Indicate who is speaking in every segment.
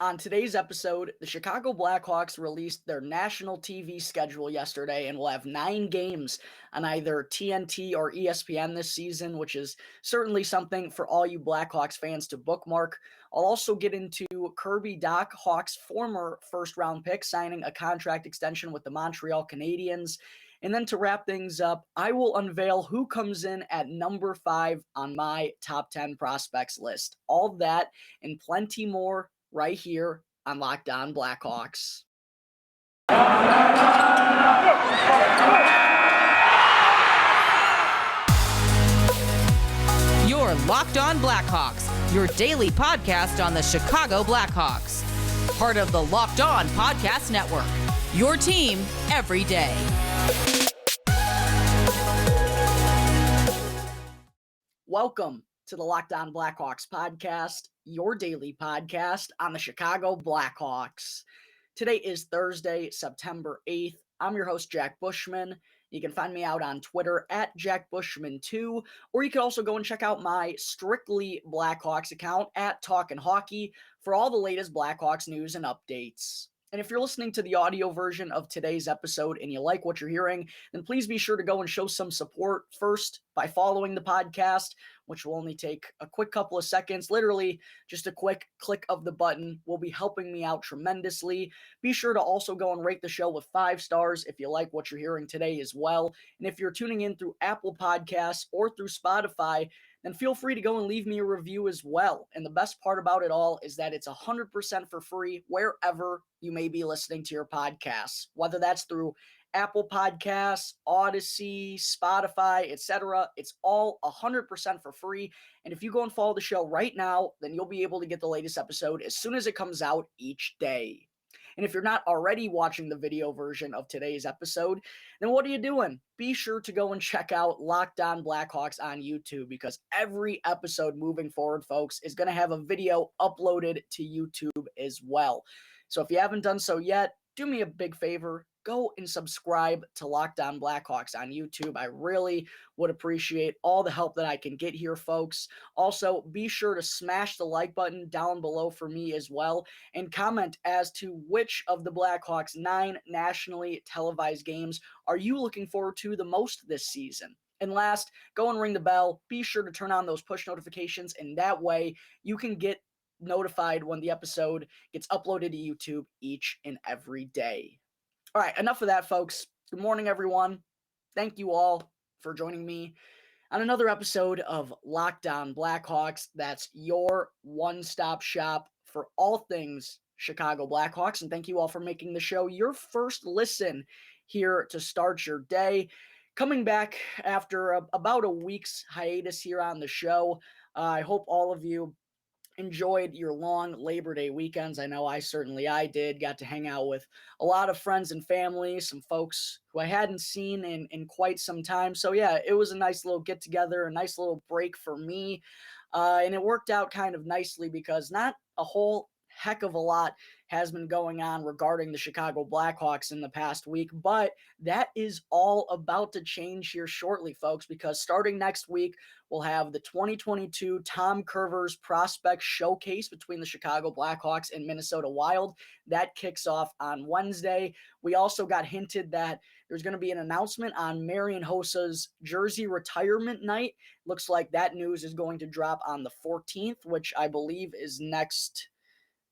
Speaker 1: On today's episode, the Chicago Blackhawks released their national TV schedule yesterday and will have 9 games on either TNT or ESPN this season, which is certainly something for all you Blackhawks fans to bookmark. I'll also get into Kirby Dach, Hawks' former first-round pick, signing a contract extension with the Montreal Canadiens. And then to wrap things up, I will unveil who comes in at number 5 on my top 10 prospects list. All that and plenty more right here on Locked On Blackhawks.
Speaker 2: You're Locked On Blackhawks, your daily podcast on the Chicago Blackhawks. Part of the Locked On Podcast Network, your team every day.
Speaker 1: Welcome to the Locked On Blackhawks podcast, your daily podcast on the Chicago Blackhawks. Today is Thursday, September 8th. I'm your host, Jack Bushman. You can find me out on Twitter at JackBushman2, or you can also go and check out my Strictly Blackhawks account at Talkin' Hockey for all the latest Blackhawks news and updates. And if you're listening to the audio version of today's episode and you like what you're hearing, then please be sure to go and show some support first by following the podcast, which will only take a quick couple of seconds. Literally, just a quick click of the button will be helping me out tremendously. Be sure to also go and rate the show with 5 stars if you like what you're hearing today as well. And if you're tuning in through Apple Podcasts or through Spotify, then feel free to go and leave me a review as well. And the best part about it all is that it's 100% for free wherever you may be listening to your podcasts, whether that's through Apple Podcasts, Odyssey, Spotify, etc. It's all 100% for free. And if you go and follow the show right now, then you'll be able to get the latest episode as soon as it comes out each day. And if you're not already watching the video version of today's episode, then what are you doing? Be sure to go and check out Locked On Blackhawks on YouTube, because every episode moving forward, folks, is going to have a video uploaded to YouTube as well. So if you haven't done so yet, do me a big favor. Go and subscribe to Locked On Blackhawks on YouTube. I really would appreciate all the help that I can get here, folks. Also, be sure to smash the like button down below for me as well, and comment as to which of the Blackhawks' 9 nationally televised games are you looking forward to the most this season. And last, go and ring the bell. Be sure to turn on those push notifications, and that way you can get notified when the episode gets uploaded to YouTube each and every day. All right, enough of that, folks. Good morning, everyone. Thank you all for joining me on another episode of Locked On Blackhawks. That's your one-stop shop for all things Chicago Blackhawks. And thank you all for making the show your first listen here to start your day. Coming back after about a week's hiatus here on the show, I hope all of you enjoyed your long Labor Day weekends. I know I did. Got to hang out with a lot of friends and family, some folks who I hadn't seen in quite some time. So yeah, it was a nice little get together, a nice little break for me. And it worked out kind of nicely because not a whole heck of a lot has been going on regarding the Chicago Blackhawks in the past week, but that is all about to change here shortly, folks, because starting next week, we'll have the 2022 Tom Curvers Prospect Showcase between the Chicago Blackhawks and Minnesota Wild. That kicks off on Wednesday. We also got hinted that there's going to be an announcement on Marian Hossa's jersey retirement night. Looks like that news is going to drop on the 14th, which I believe is next.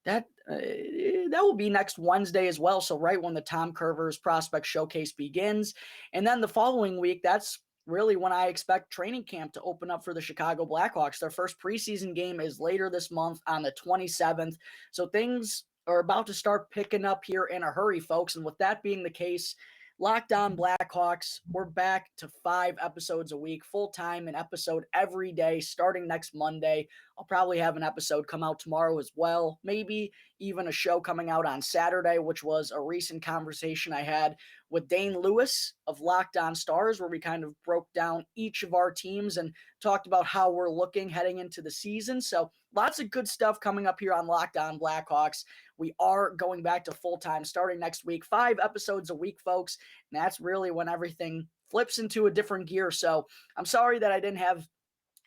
Speaker 1: That will be next Wednesday as well. So right when the Tom Curvers Prospect Showcase begins. And then the following week, that's really when I expect training camp to open up for the Chicago Blackhawks. Their first preseason game is later this month on the 27th. So things are about to start picking up here in a hurry, folks. And with that being the case, Locked On Blackhawks, we're back to 5 episodes a week, full-time, an episode every day, starting next Monday. I'll probably have an episode come out tomorrow as well, maybe even a show coming out on Saturday, which was a recent conversation I had with Dane Lewis of Locked On Stars, where we kind of broke down each of our teams and talked about how we're looking heading into the season. So lots of good stuff coming up here on Locked On Blackhawks. We are going back to full-time starting next week, 5 episodes a week, folks. And that's really when everything flips into a different gear. So I'm sorry that I didn't have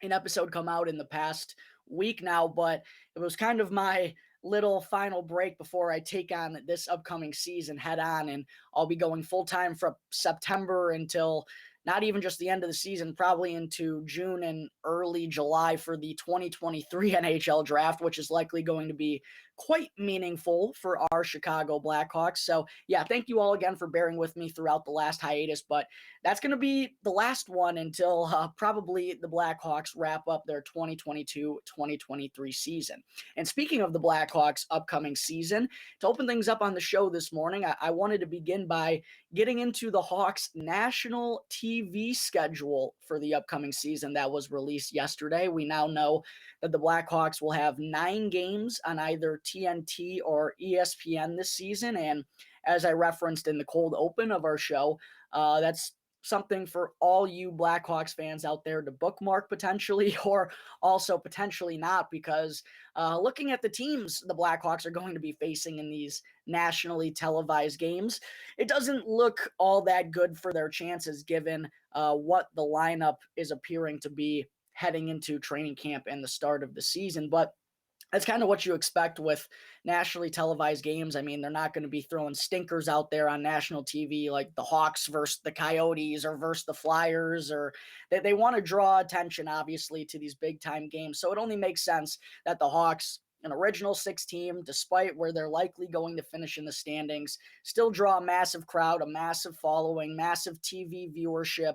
Speaker 1: an episode come out in the past week now, but it was kind of my little final break before I take on this upcoming season head on, and I'll be going full time from September until not even just the end of the season, probably into June and early July for the 2023 NHL draft, which is likely going to be quite meaningful for our Chicago Blackhawks. So yeah, thank you all again for bearing with me throughout the last hiatus, but that's going to be the last one until probably the Blackhawks wrap up their 2022-2023 season. And speaking of the Blackhawks upcoming season, to open things up on the show this morning, I wanted to begin by getting into the Hawks national TV schedule for the upcoming season that was released yesterday. We now know that the Blackhawks will have 9 games on either TNT or ESPN this season. And as I referenced in the cold open of our show, that's something for all you Blackhawks fans out there to bookmark potentially, or also potentially not, because looking at the teams the Blackhawks are going to be facing in these nationally televised games, it doesn't look all that good for their chances given what the lineup is appearing to be heading into training camp and the start of the season. But that's kind of what you expect with nationally televised games. I mean, they're not going to be throwing stinkers out there on national TV like the Hawks versus the Coyotes or versus the Flyers, or they want to draw attention, obviously, to these big-time games. So it only makes sense that the Hawks, an original 6 team, despite where they're likely going to finish in the standings, still draw a massive crowd, a massive following, massive TV viewership.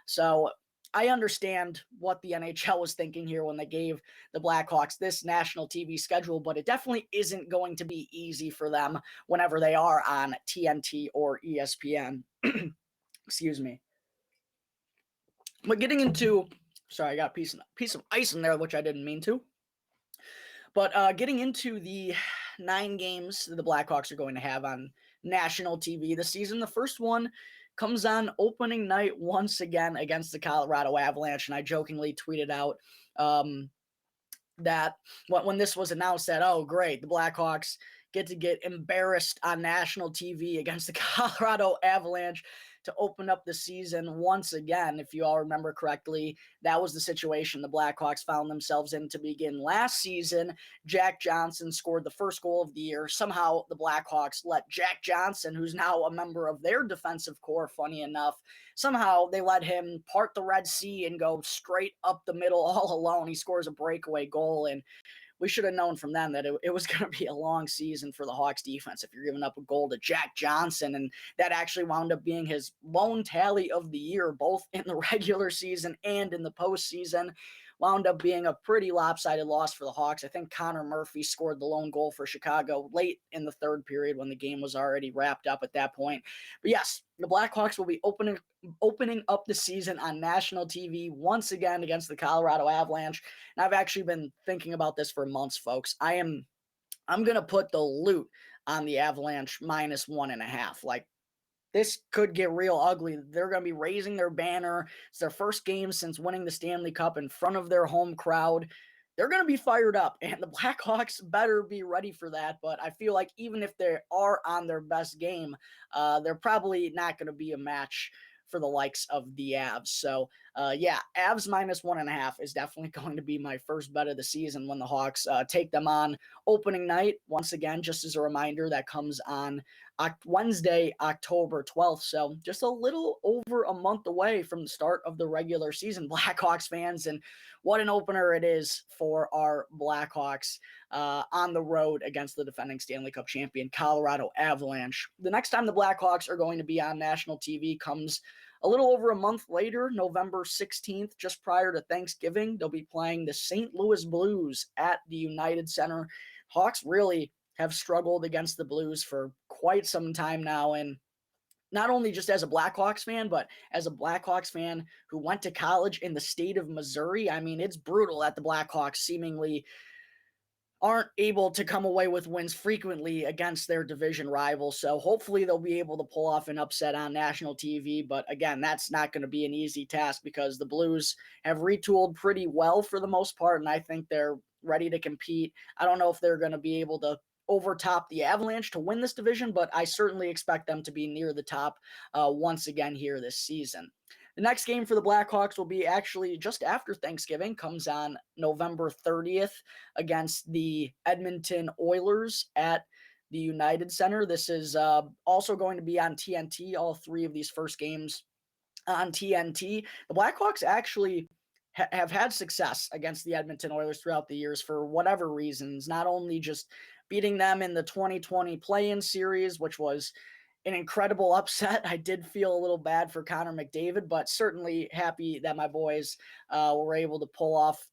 Speaker 1: So I understand what the NHL was thinking here when they gave the Blackhawks this national TV schedule, but it definitely isn't going to be easy for them whenever they are on TNT or ESPN. Excuse me. But getting into, sorry, I got a piece of ice in there, which I didn't mean to. But getting into the 9 games the Blackhawks are going to have on national TV this season, the first one comes on opening night once again against the Colorado Avalanche. And I jokingly tweeted out that when this was announced that, oh, great, the Blackhawks get embarrassed on national TV against the Colorado Avalanche to open up the season once again. If you all remember correctly, that was the situation the Blackhawks found themselves in to begin last season. Jack Johnson scored the first goal of the year. Somehow the Blackhawks let Jack Johnson, who's now a member of their defensive core, funny enough, somehow they let him part the Red Sea and go straight up the middle all alone. He scores a breakaway goal, and we should have known from them that it was going to be a long season for the Hawks defense if you're giving up a goal to Jack Johnson. And that actually wound up being his lone tally of the year, both in the regular season and in the postseason. Wound up being a pretty lopsided loss for the Hawks. I think Connor Murphy scored the lone goal for Chicago late in the third period when the game was already wrapped up at that point. But yes, the Blackhawks will be opening up the season on national TV once again against the Colorado Avalanche. And I've actually been thinking about this for months, folks. I'm going to put the loot on the Avalanche -1.5. Like, this could get real ugly. They're going to be raising their banner. It's their first game since winning the Stanley Cup in front of their home crowd. They're going to be fired up, and the Blackhawks better be ready for that. But I feel like even if they are on their best game, they're probably not going to be a match for the likes of the Avs. So, yeah, Avs -1.5 is definitely going to be my first bet of the season when the Hawks take them on opening night. Once again, just as a reminder, that comes on Wednesday, October 12th. So just a little over a month away from the start of the regular season, Blackhawks fans. And what an opener it is for our Blackhawks on the road against the defending Stanley Cup champion Colorado Avalanche. The next time the Blackhawks are going to be on national TV comes a little over a month later, November 16th, just prior to Thanksgiving. They'll be playing the St. Louis Blues at the United Center. Hawks really have struggled against the Blues for quite some time now, and not only just as a Blackhawks fan, but as a Blackhawks fan who went to college in the state of Missouri. I mean, it's brutal that the Blackhawks seemingly aren't able to come away with wins frequently against their division rivals. So hopefully they'll be able to pull off an upset on national TV. But again, that's not going to be an easy task because the Blues have retooled pretty well for the most part, and I think they're ready to compete. I don't know if they're going to be able to overtop the Avalanche to win this division, but I certainly expect them to be near the top once again here this season. The next game for the Blackhawks will be actually just after Thanksgiving, comes on November 30th against the Edmonton Oilers at the United Center. This is also going to be on TNT, all three of these first games on TNT. The Blackhawks actually have had success against the Edmonton Oilers throughout the years for whatever reasons, not only just beating them in the 2020 play-in series, which was an incredible upset. I did feel a little bad for Connor McDavid, but certainly happy that my boys were able to pull off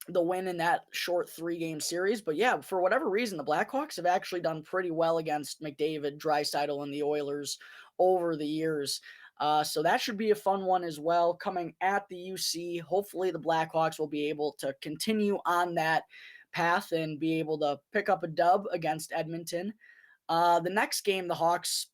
Speaker 1: the win in that short 3-game series. But yeah, for whatever reason, the Blackhawks have actually done pretty well against McDavid, Draisaitl, and the Oilers over the years. So that should be a fun one as well. Coming at the UC, hopefully the Blackhawks will be able to continue on that path and be able to pick up a dub against Edmonton. The next game the Hawks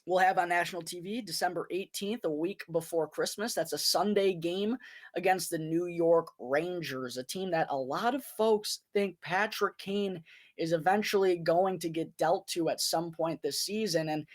Speaker 1: will have on national TV December 18th, a week before Christmas. That's a Sunday game against the New York Rangers, a team that a lot of folks think Patrick Kane is eventually going to get dealt to at some point this season. And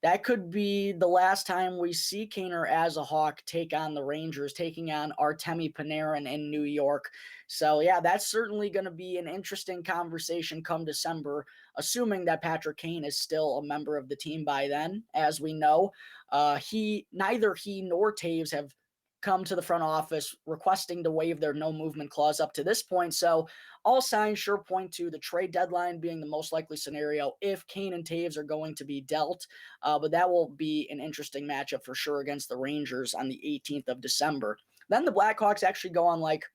Speaker 1: that could be the last time we see Kaner as a Hawk take on the Rangers, taking on Artemi Panarin in New York. So, yeah, that's certainly going to be an interesting conversation come December, assuming that Patrick Kane is still a member of the team by then. As we know, neither he nor Taves have come to the front office requesting to waive their no movement clause up to this point. So all signs sure point to the trade deadline being the most likely scenario if Kane and Taves are going to be dealt. But that will be an interesting matchup for sure against the Rangers on the 18th of December. Then the Blackhawks actually go on like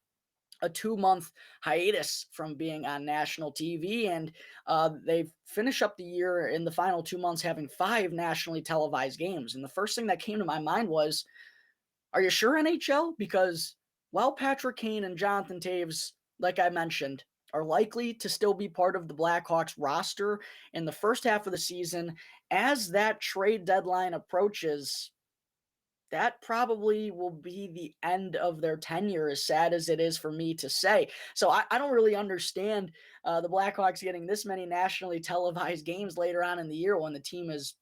Speaker 1: a 2-month hiatus from being on national TV, and they finish up the year in the final 2 months having 5 nationally televised games. And the first thing that came to my mind was, are you sure, NHL? Because while Patrick Kane and Jonathan Taves, like I mentioned, are likely to still be part of the Blackhawks roster in the first half of the season, as that trade deadline approaches, that probably will be the end of their tenure, as sad as it is for me to say. So I don't really understand the Blackhawks getting this many nationally televised games later on in the year when the team is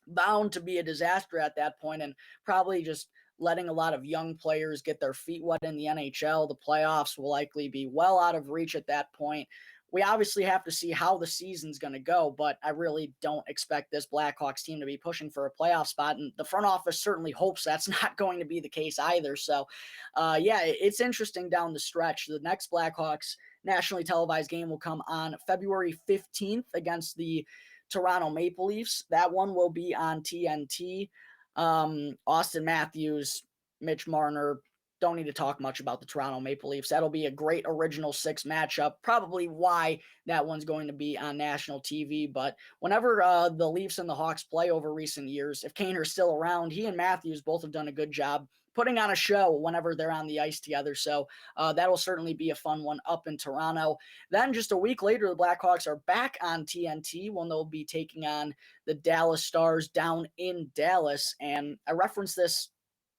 Speaker 1: bound to be a disaster at that point, and probably just letting a lot of young players get their feet wet in the NHL. The playoffs will likely be well out of reach at that point. We obviously have to see how the season's going to go, but I really don't expect this Blackhawks team to be pushing for a playoff spot, and the front office certainly hopes that's not going to be the case either. So, yeah, it's interesting down the stretch. The next Blackhawks nationally televised game will come on February 15th against the Toronto Maple Leafs. That one will be on TNT. Austin Matthews, Mitch Marner, don't need to talk much about the Toronto Maple Leafs. That'll be a great original 6 matchup, probably why that one's going to be on national TV. But whenever the Leafs and the Hawks play over recent years, if Kaner's still around, he and Matthews both have done a good job putting on a show whenever they're on the ice together. So that'll certainly be a fun one up in Toronto. Then just a week later, the Blackhawks are back on TNT when they'll be taking on the Dallas Stars down in Dallas. And I referenced this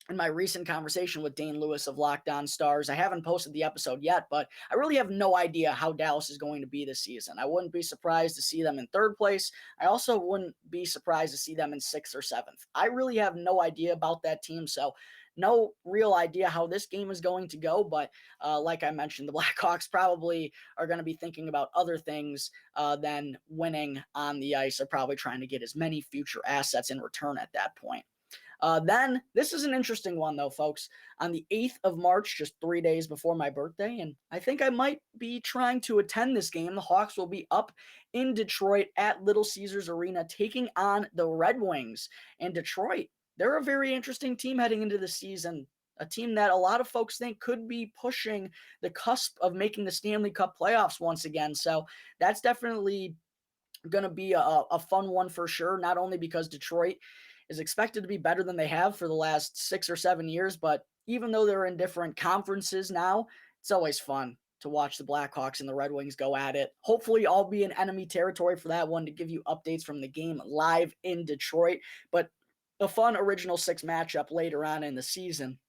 Speaker 1: in my recent conversation with Dane Lewis of Locked On Stars. I haven't posted the episode yet, but I really have no idea how Dallas is going to be this season. I wouldn't be surprised to see them in 3rd place. I also wouldn't be surprised to see them in 6th or 7th. I really have no idea about that team, so no real idea how this game is going to go, but like I mentioned, the Blackhawks probably are going to be thinking about other things than winning on the ice. They're probably trying to get as many future assets in return at that point. Then, this is an interesting one, though, folks. On the 8th of March, just 3 days before my birthday, and I think I might be trying to attend this game, the Hawks will be up in Detroit at Little Caesars Arena taking on the Red Wings. And Detroit, they're a very interesting team heading into the season, a team that a lot of folks think could be pushing the cusp of making the Stanley Cup playoffs once again. So that's definitely going to be a fun one for sure, not only because Detroit is expected to be better than they have for the last 6 or 7 years, but even though they're in different conferences now, it's always fun to watch the Blackhawks and the Red Wings go at it. Hopefully I'll be in enemy territory for that one to give you updates from the game live in Detroit, but a fun original 6 matchup later on in the season.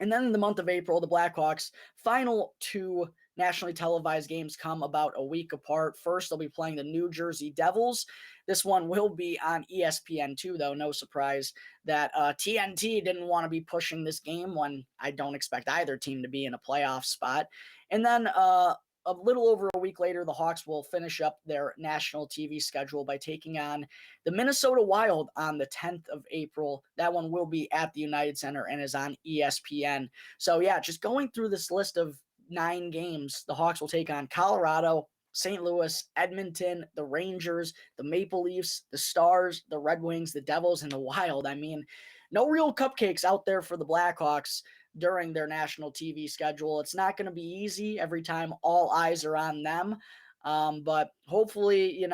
Speaker 1: And then in the month of April, the Blackhawks' final 2 nationally televised games come about a week apart. First, they'll be playing the New Jersey Devils. This one will be on ESPN2, though. No surprise that TNT didn't want to be pushing this game when I don't expect either team to be in a playoff spot. And then a little over a week later, the Hawks will finish up their national TV schedule by taking on the Minnesota Wild on the 10th of April. That one will be at the United Center and is on ESPN. So, yeah, just going through this list of 9 games, the Hawks will take on Colorado, St. Louis, Edmonton, the Rangers, the Maple Leafs, the Stars, the Red Wings, the Devils, and the Wild. I mean, no real cupcakes out there for the Blackhawks during their national TV schedule. It's not going to be easy every time all eyes are on them. But hopefully,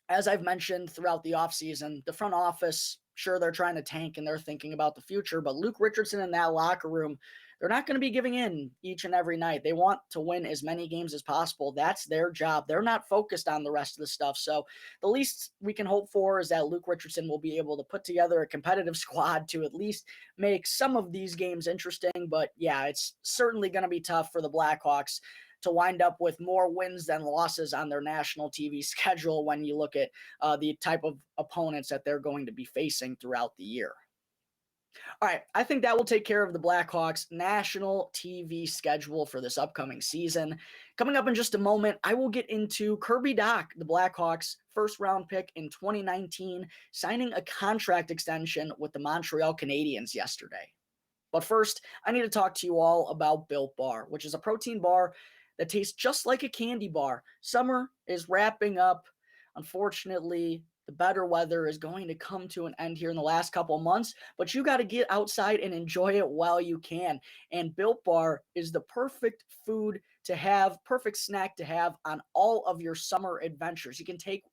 Speaker 1: as I've mentioned throughout the offseason, the front office, sure, they're trying to tank and they're thinking about the future, but Luke Richardson in that locker room, they're not going to be giving in each and every night. They want to win as many games as possible. That's their job. They're not focused on the rest of the stuff. So the least we can hope for is that Luke Richardson will be able to put together a competitive squad to at least make some of these games interesting. But yeah, it's certainly going to be tough for the Blackhawks to wind up with more wins than losses on their national TV schedule when you look at the type of opponents that they're going to be facing throughout the year. All right, I think that will take care of the Blackhawks' national TV schedule for this upcoming season. Coming up in just a moment, I will get into Kirby Dach, the Blackhawks' first-round pick in 2019, signing a contract extension with the Montreal Canadiens yesterday. But first, I need to talk to you all about Built Bar, which is a protein bar that tastes just like a candy bar. Summer is wrapping up. Unfortunately, the better weather is going to come to an end here in the last couple of months, but you got to get outside and enjoy it while you can. And Built Bar is the perfect food to have, perfect snack to have on all of your summer adventures. You can take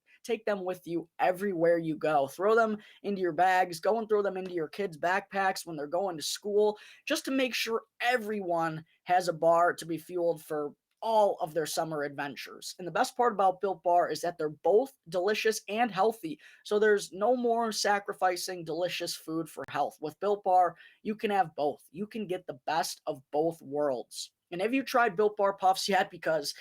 Speaker 1: them with you everywhere you go. Throw them into your bags, go and throw them into your kids' backpacks when they're going to school, just to make sure everyone has a bar to be fueled for all of their summer adventures. And the best part about Built Bar is that they're both delicious and healthy. So there's no more sacrificing delicious food for health. With Built Bar, you can have both. You can get the best of both worlds. And have you tried Built Bar Puffs yet? Because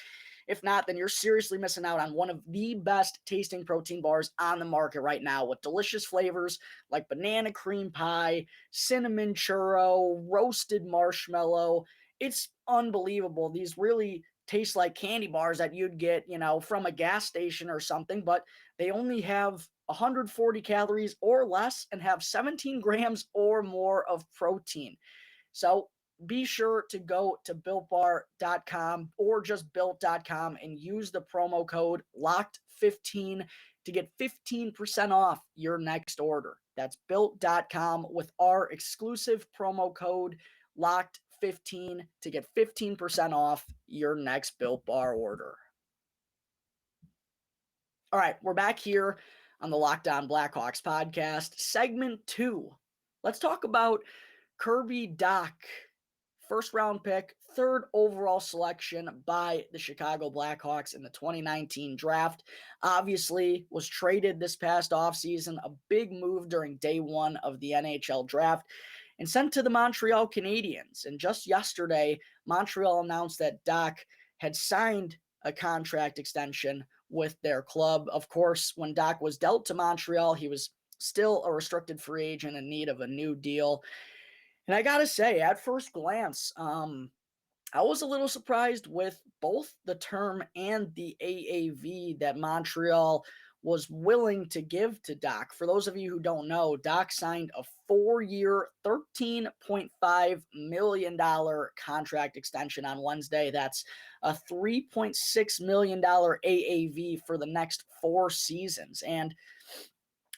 Speaker 1: if not, then you're seriously missing out on one of the best tasting protein bars on the market right now, with delicious flavors like banana cream pie, cinnamon churro, roasted marshmallow. It's unbelievable. These really taste like candy bars that you'd get, from a gas station or something, but they only have 140 calories or less and have 17 grams or more of protein. So be sure to go to BuiltBar.com or just Built.com and use the promo code LOCKED15 to get 15% off your next order. That's Built.com with our exclusive promo code LOCKED15 to get 15% off your next Built Bar order. All right, we're back here on the Locked On Blackhawks podcast, segment 2. Let's talk about Kirby Dach, first-round pick, third overall selection by the Chicago Blackhawks in the 2019 draft. Obviously, was traded this past offseason, a big move during day one of the NHL draft, and sent to the Montreal Canadiens. And just yesterday, Montreal announced that Dach had signed a contract extension with their club. Of course, when Dach was dealt to Montreal, he was still a restricted free agent in need of a new deal. And I got to say, at first glance, I was a little surprised with both the term and the AAV that Montreal was willing to give to Dach. For those of you who don't know, Dach signed a 4-year, $13.5 million contract extension on Wednesday. That's a $3.6 million AAV for the next 4 seasons. And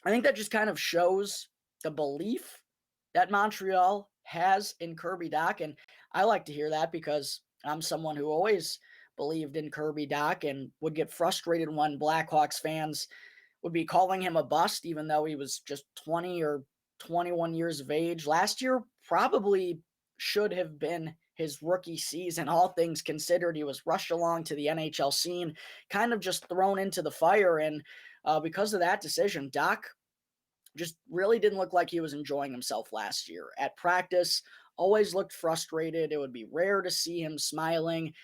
Speaker 1: I think that just kind of shows the belief that Montreal has in Kirby Dach. And I like to hear that because I'm someone who always believed in Kirby Dach and would get frustrated when Blackhawks fans would be calling him a bust, even though he was just 20 or 21 years of age. Last year probably should have been his rookie season, all things considered. He was rushed along to the NHL scene, kind of just thrown into the fire. And because of that decision, Dach just really didn't look like he was enjoying himself last year. At practice, always looked frustrated. It would be rare to see him smiling.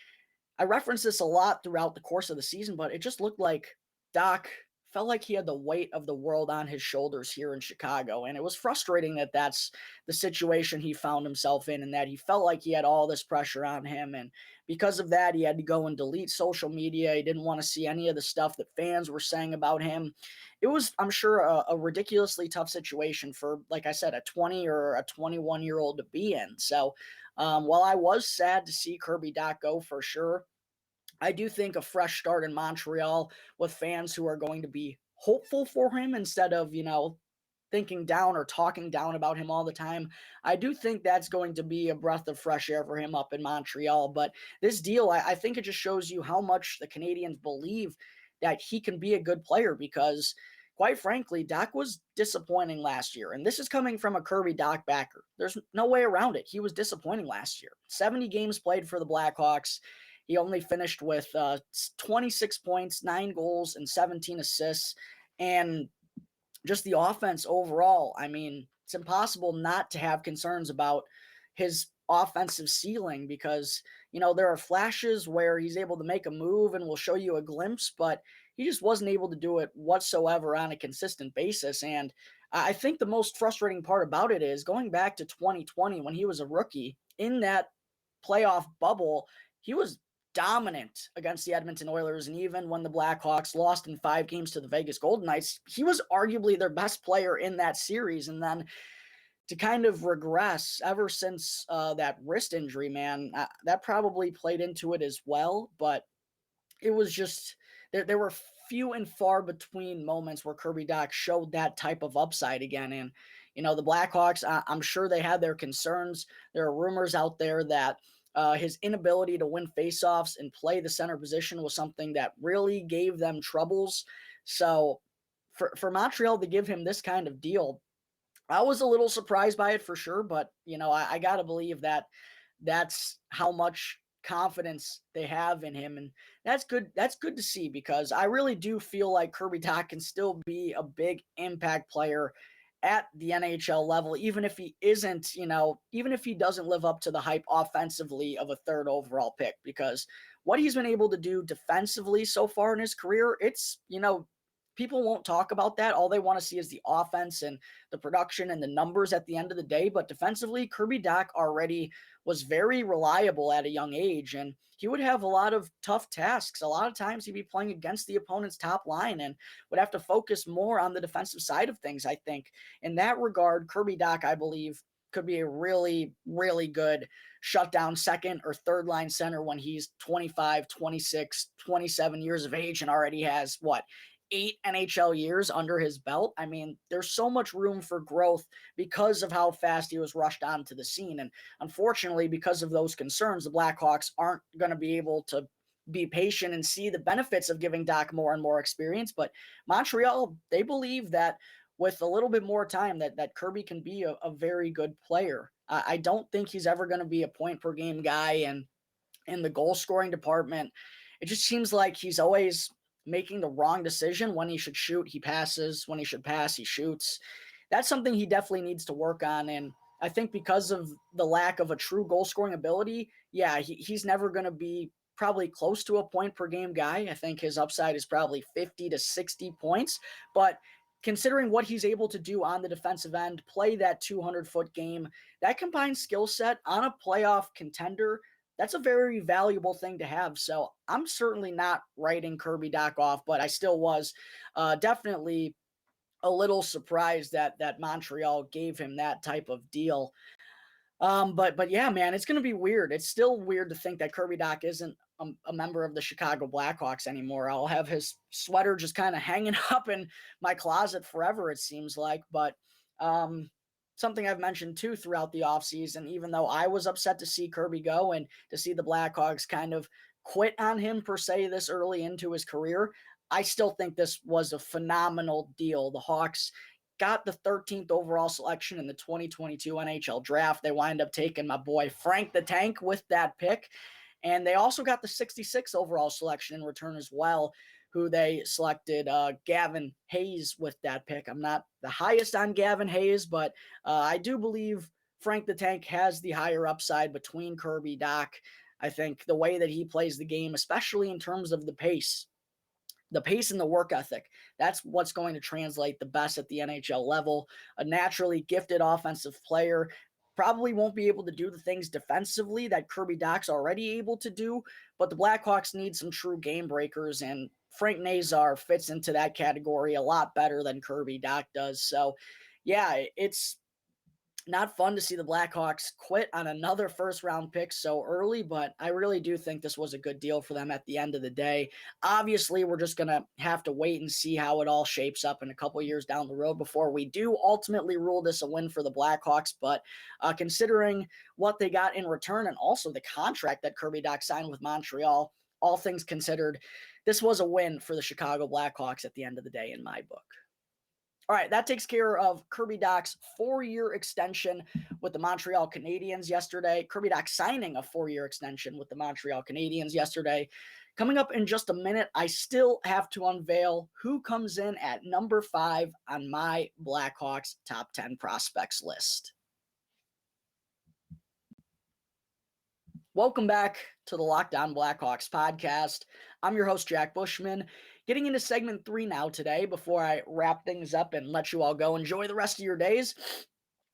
Speaker 1: I referenced this a lot throughout the course of the season, but it just looked like Dach felt like he had the weight of the world on his shoulders here in Chicago. And it was frustrating that that's the situation he found himself in, and that he felt like he had all this pressure on him. And because of that, he had to go and delete social media. He didn't want to see any of the stuff that fans were saying about him. It was, I'm sure, a ridiculously tough situation for, like I said, a 20 or a 21-year-old to be in. So while I was sad to see Kirby Dach go for sure, I do think a fresh start in Montreal with fans who are going to be hopeful for him instead of, thinking down or talking down about him all the time. I do think that's going to be a breath of fresh air for him up in Montreal. But this deal, I think it just shows you how much the Canadiens believe that he can be a good player, because quite frankly, Dach was disappointing last year. And this is coming from a Kirby Dach backer. There's no way around it. He was disappointing last year. 70 games played for the Blackhawks. He only finished with 26 points, 9 goals, and 17 assists. And just the offense overall, I mean, it's impossible not to have concerns about his offensive ceiling, because, there are flashes where he's able to make a move and will show you a glimpse, but he just wasn't able to do it whatsoever on a consistent basis. And I think the most frustrating part about it is going back to 2020 when he was a rookie in that playoff bubble, he was dominant against the Edmonton Oilers. And even when the Blackhawks lost in 5 games to the Vegas Golden Knights, he was arguably their best player in that series. And then to kind of regress ever since that wrist injury, man, that probably played into it as well. But it was just, there were few and far between moments where Kirby Dach showed that type of upside again. And, the Blackhawks, I'm sure they had their concerns. There are rumors out there that his inability to win faceoffs and play the center position was something that really gave them troubles. So for Montreal to give him this kind of deal, I was a little surprised by it for sure. But, I got to believe that that's how much confidence they have in him. And that's good. That's good to see, because I really do feel like Kirby Dach can still be a big impact player at the NHL level, even if he isn't, even if he doesn't live up to the hype offensively of a 3rd overall pick, because what he's been able to do defensively so far in his career, it's, people won't talk about that. All they want to see is the offense and the production and the numbers at the end of the day. But defensively, Kirby Dach already was very reliable at a young age, and he would have a lot of tough tasks. A lot of times he'd be playing against the opponent's top line and would have to focus more on the defensive side of things. I think in that regard, Kirby Dach, I believe, could be a really, really good shutdown 2nd or 3rd line center when he's 25, 26, 27 years of age and already has 8 NHL years under his belt. I mean, there's so much room for growth because of how fast he was rushed onto the scene. And unfortunately, because of those concerns, the Blackhawks aren't going to be able to be patient and see the benefits of giving Dach more and more experience. But Montreal, they believe that with a little bit more time, that Kirby can be a very good player. I don't think he's ever going to be a point per game guy. And in the goal scoring department, it just seems like he's always making the wrong decision. When he should shoot, he passes. When he should pass, he shoots. That's something he definitely needs to work on. And I think because of the lack of a true goal scoring ability, he's never going to be probably close to a point per game guy. I think his upside is probably 50 to 60 points. But considering what he's able to do on the defensive end, play that 200-foot game, that combined skill set on a playoff contender, that's a very valuable thing to have. So I'm certainly not writing Kirby Dach off, but I still was definitely a little surprised that Montreal gave him that type of deal. But yeah, man, it's going to be weird. It's still weird to think that Kirby Dach isn't a member of the Chicago Blackhawks anymore. I'll have his sweater just kind of hanging up in my closet forever, it seems like. But something I've mentioned too throughout the offseason, even though I was upset to see Kirby go and to see the Blackhawks kind of quit on him per se this early into his career, I still think this was a phenomenal deal. The Hawks got the 13th overall selection in the 2022 NHL draft. They wind up taking my boy Frank the Tank with that pick. And they also got the 66th overall selection in return as well, who they selected Gavin Hayes with that pick. I'm not the highest on Gavin Hayes, but I do believe Frank the Tank has the higher upside between Kirby Dach. I think the way that he plays the game, especially in terms of the pace and the work ethic, that's what's going to translate the best at the NHL level. A naturally gifted offensive player probably won't be able to do the things defensively that Kirby Dach's already able to do, but the Blackhawks need some true game breakers, and Frank Nazar fits into that category a lot better than Kirby Dach does. So, yeah, it's not fun to see the Blackhawks quit on another first-round pick so early, but I really do think this was a good deal for them at the end of the day. Obviously, we're just going to have to wait and see how it all shapes up in a couple years down the road before we do ultimately rule this a win for the Blackhawks. But considering what they got in return and also the contract that Kirby Dach signed with Montreal, all things considered, this was a win for the Chicago Blackhawks at the end of the day in my book. All right, that takes care of Kirby Dach's 4-year extension with the Montreal Canadiens yesterday. Kirby Dach signing a 4-year extension with the Montreal Canadiens yesterday. Coming up in just a minute, I still have to unveil who comes in at number 5 on my Blackhawks top 10 prospects list. Welcome back to the Locked On Blackhawks podcast. I'm your host, Jack Bushman. Getting into segment 3 now today before I wrap things up and let you all go enjoy the rest of your days.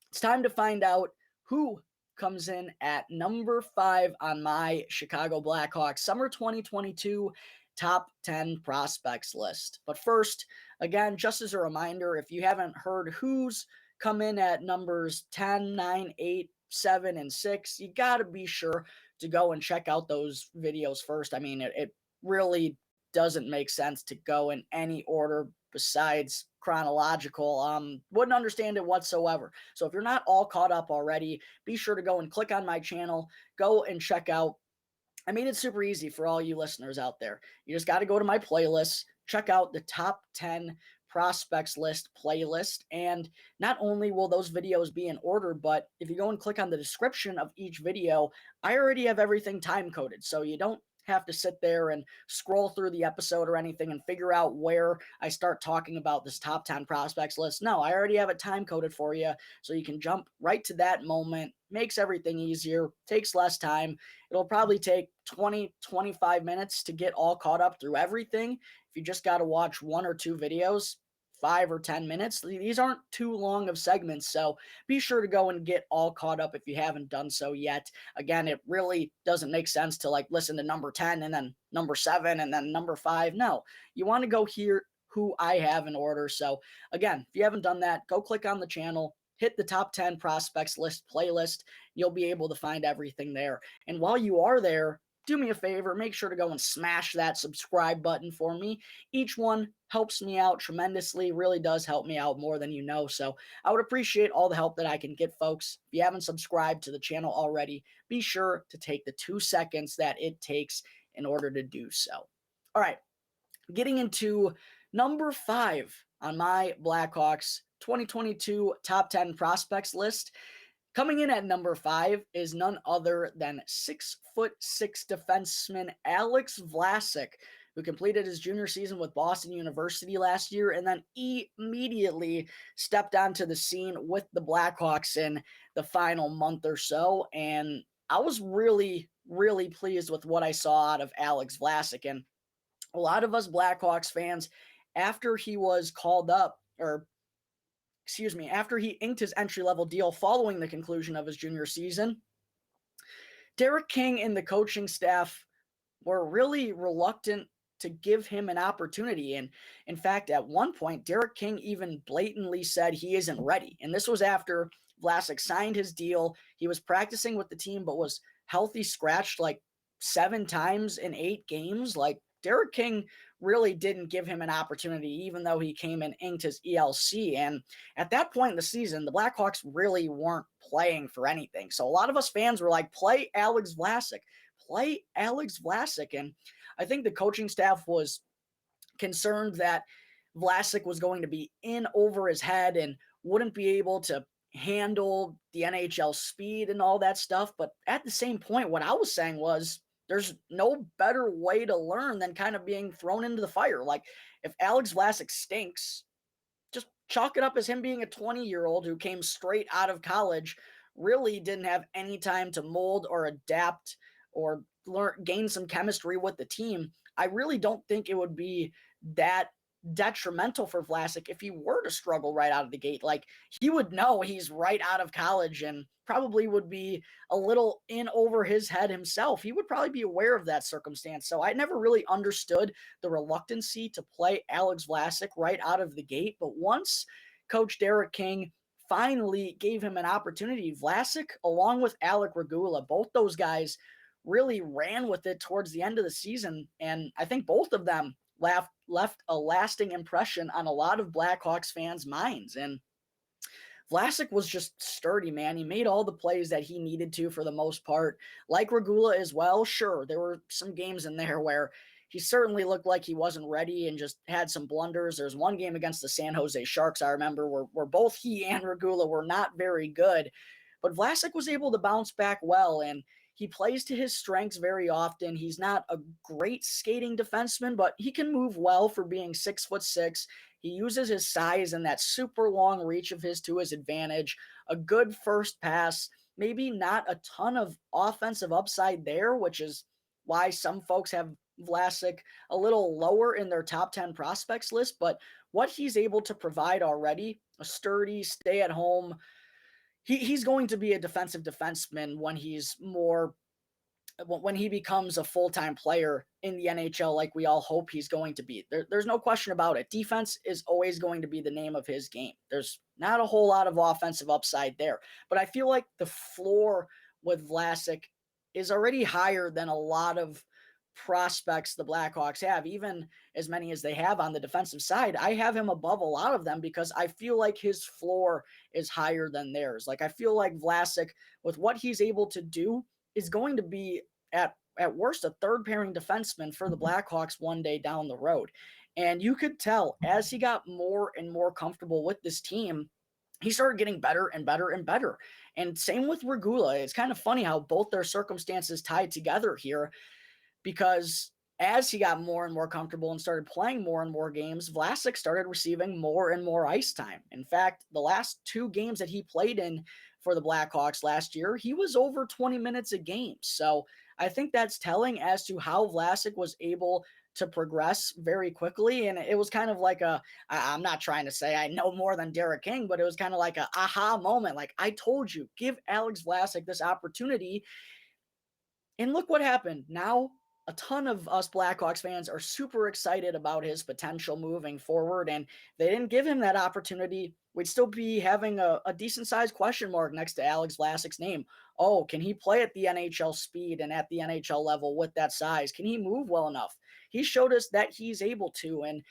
Speaker 1: It's time to find out who comes in at number 5 on my Chicago Blackhawks Summer 2022 top 10 prospects list. But first, again, just as a reminder, if you haven't heard who's come in at numbers 10, 9, 8, 7, and 6, you got to be sure to go and check out those videos first. I mean, it really doesn't make sense to go in any order besides chronological. Wouldn't understand it whatsoever. So if you're not all caught up already, be sure to go and click on my channel, go and check out. I made it super easy for all you listeners out there. You just got to go to my playlist, check out the top 10 prospects list playlist, and not only will those videos be in order, but if you go and click on the description of each video, I already have everything time coded, so you don't have to sit there and scroll through the episode or anything and figure out where I start talking about this top 10 prospects list. No, I already have it time coded for you, so you can jump right to that moment. Makes everything easier, takes less time. It'll probably take 20-25 minutes to get all caught up through everything. If you just got to watch 1 or 2 videos, 5 or 10 minutes. These aren't too long of segments, so be sure to go and get all caught up if you haven't done so yet. Again, it really doesn't make sense to listen to number 10 and then number 7 and then number 5. No, you want to go hear who I have in order. So again, if you haven't done that, go click on the channel, hit the top 10 prospects list playlist. You'll be able to find everything there. And while you are there, do me a favor, make sure to go and smash that subscribe button for me. Each one helps me out tremendously, really does help me out more than you know. So I would appreciate all the help that I can get, folks. If you haven't subscribed to the channel already, be sure to take the 2 seconds that it takes in order to do so. All right, getting into number 5 on my Blackhawks 2022 top 10 prospects list. Coming in at number 5 is none other than 6'6" defenseman Alex Vlasic, who completed his junior season with Boston University last year and then immediately stepped onto the scene with the Blackhawks in the final month or so. And I was really, really pleased with what I saw out of Alex Vlasic. And a lot of us Blackhawks fans, after he was called up, after he inked his entry-level deal following the conclusion of his junior season, Derek King and the coaching staff were really reluctant to give him an opportunity. And in fact, at one point, Derek King even blatantly said he isn't ready. And this was after Vlasic signed his deal. He was practicing with the team, but was healthy scratched 7 times in 8 games. Derek King really didn't give him an opportunity, even though he came and inked his ELC. And at that point in the season, the Blackhawks really weren't playing for anything. So a lot of us fans were like, play Alex Vlasic. And I think the coaching staff was concerned that Vlasic was going to be in over his head and wouldn't be able to handle the NHL speed and all that stuff. But at the same point, what I was saying was, there's no better way to learn than kind of being thrown into the fire. If Alex Vlasic stinks, just chalk it up as him being a 20-year-old who came straight out of college, really didn't have any time to mold or adapt or gain some chemistry with the team, I really don't think it would be that detrimental for Vlasic if he were to struggle right out of the gate. Like, he would know he's right out of college and probably would be a little in over his head himself. He would probably be aware of that circumstance. So I never really understood the reluctancy to play Alex Vlasic right out of the gate. But once Coach Derek King finally gave him an opportunity, Vlasic, along with Alec Regula, both those guys really ran with it towards the end of the season. And I think both of them left a lasting impression on a lot of Blackhawks fans' minds. And Vlasic was just sturdy, man. He made all the plays that he needed to for the most part. Like Regula as well, sure, there were some games in there where he certainly looked like he wasn't ready and just had some blunders. There's one game against the San Jose Sharks, I remember, where both he and Regula were not very good. But Vlasic was able to bounce back well, and he plays to his strengths very often. He's not a great skating defenseman, but he can move well for being 6'6". He uses his size and that super long reach of his to his advantage. A good first pass, maybe not a ton of offensive upside there, which is why some folks have Vlasic a little lower in their top 10 prospects list. But what he's able to provide already, a sturdy, stay-at-home, he's going to be a defensive defenseman when he becomes a full-time player in the NHL, like we all hope he's going to be. There's no question about it. Defense is always going to be the name of his game. There's not a whole lot of offensive upside there, but I feel like the floor with Vlasic is already higher than a lot of prospects the Blackhawks have, even as many as they have on the defensive side. I have him above a lot of them because I feel like his floor is higher than theirs. Like, I feel like Vlasic, with what he's able to do, is going to be at worst a third pairing defenseman for the Blackhawks one day down the road. And you could tell as he got more and more comfortable with this team, he started getting better and better and better. And same with Regula. It's kind of funny how both their circumstances tied together here, because as he got more and more comfortable and started playing more and more games, Vlasic started receiving more and more ice time. In fact, the last 2 games that he played in for the Blackhawks last year, he was over 20 minutes a game. So I think that's telling as to how Vlasic was able to progress very quickly. And it was kind of like I'm not trying to say I know more than Derek King, but it was kind of like a aha moment. Like, I told you, give Alex Vlasic this opportunity. And look what happened. Now, a ton of us Blackhawks fans are super excited about his potential moving forward. And they didn't give him that opportunity, we'd still be having a decent sized question mark next to Alex Vlasic's name. Oh, can he play at the NHL speed and at the NHL level with that size? Can he move well enough? He showed us that he's able to. And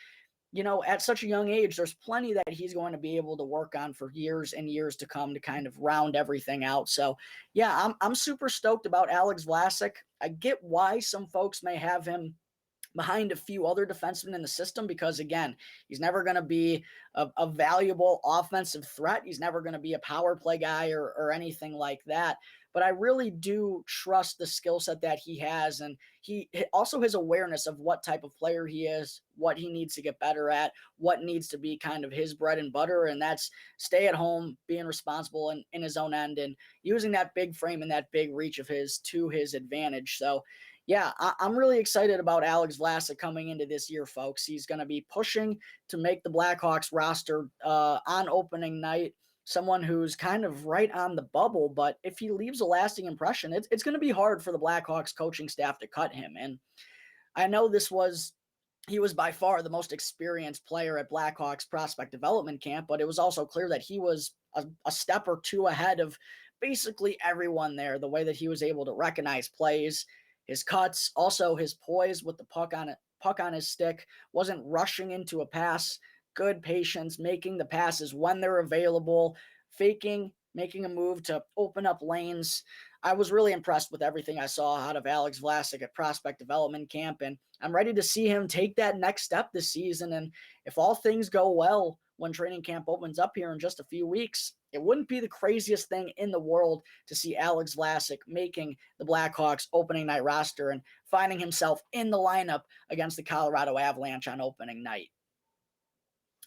Speaker 1: at such a young age, there's plenty that he's going to be able to work on for years and years to come to kind of round everything out. So, yeah, I'm super stoked about Alex Vlasic. I get why some folks may have him behind a few other defensemen in the system because, again, he's never going to be a valuable offensive threat. He's never going to be a power play guy or anything like that. But I really do trust the skill set that he has, and he also his awareness of what type of player he is, what he needs to get better at, what needs to be kind of his bread and butter, and that's stay at home, being responsible in his own end, and using that big frame and that big reach of his to his advantage. So, yeah, I'm really excited about Alex Vlasic coming into this year, folks. He's going to be pushing to make the Blackhawks roster on opening night. Someone who's kind of right on the bubble, but if he leaves a lasting impression, it's going to be hard for the Blackhawks coaching staff to cut him. And I know he was by far the most experienced player at Blackhawks prospect development camp, but it was also clear that he was a step or two ahead of basically everyone there. The way that he was able to recognize plays, his cuts, also his poise with the puck on his stick, wasn't rushing into a pass. Good patience, making the passes when they're available, faking, making a move to open up lanes. I was really impressed with everything I saw out of Alex Vlasic at prospect development camp, and I'm ready to see him take that next step this season. And if all things go well when training camp opens up here in just a few weeks, it wouldn't be the craziest thing in the world to see Alex Vlasic making the Blackhawks opening night roster and finding himself in the lineup against the Colorado Avalanche on opening night.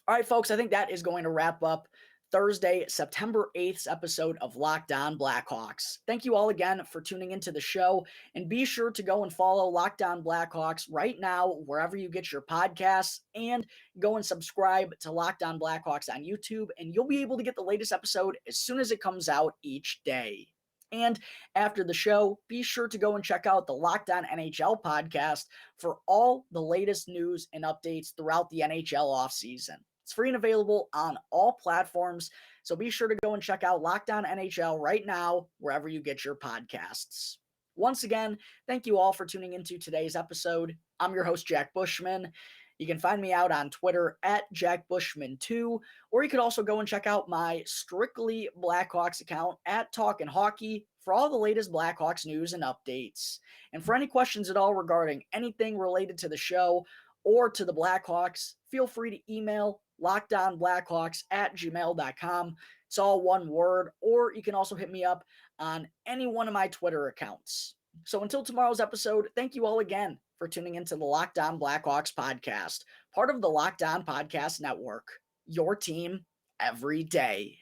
Speaker 1: All right, folks, I think that is going to wrap up Thursday, September 8th episode of Locked On Blackhawks. Thank you all again for tuning into the show, and be sure to go and follow Locked On Blackhawks right now, wherever you get your podcasts, and go and subscribe to Locked On Blackhawks on YouTube, and you'll be able to get the latest episode as soon as it comes out each day. And after the show, be sure to go and check out the Locked On NHL podcast for all the latest news and updates throughout the NHL offseason. It's free and available on all platforms, so be sure to go and check out Locked On NHL right now, wherever you get your podcasts. Once again, thank you all for tuning into today's episode. I'm your host, Jack Bushman. You can find me out on Twitter at JackBushman2, or you could also go and check out my Strictly Blackhawks account at Talkin' Hockey for all the latest Blackhawks news and updates. And for any questions at all regarding anything related to the show or to the Blackhawks, feel free to email lockedonblackhawks@gmail.com. It's all one word, or you can also hit me up on any one of my Twitter accounts. So until tomorrow's episode, thank you all again for tuning into the Locked On Blackhawks podcast, part of the Locked On Podcast Network, your team every day.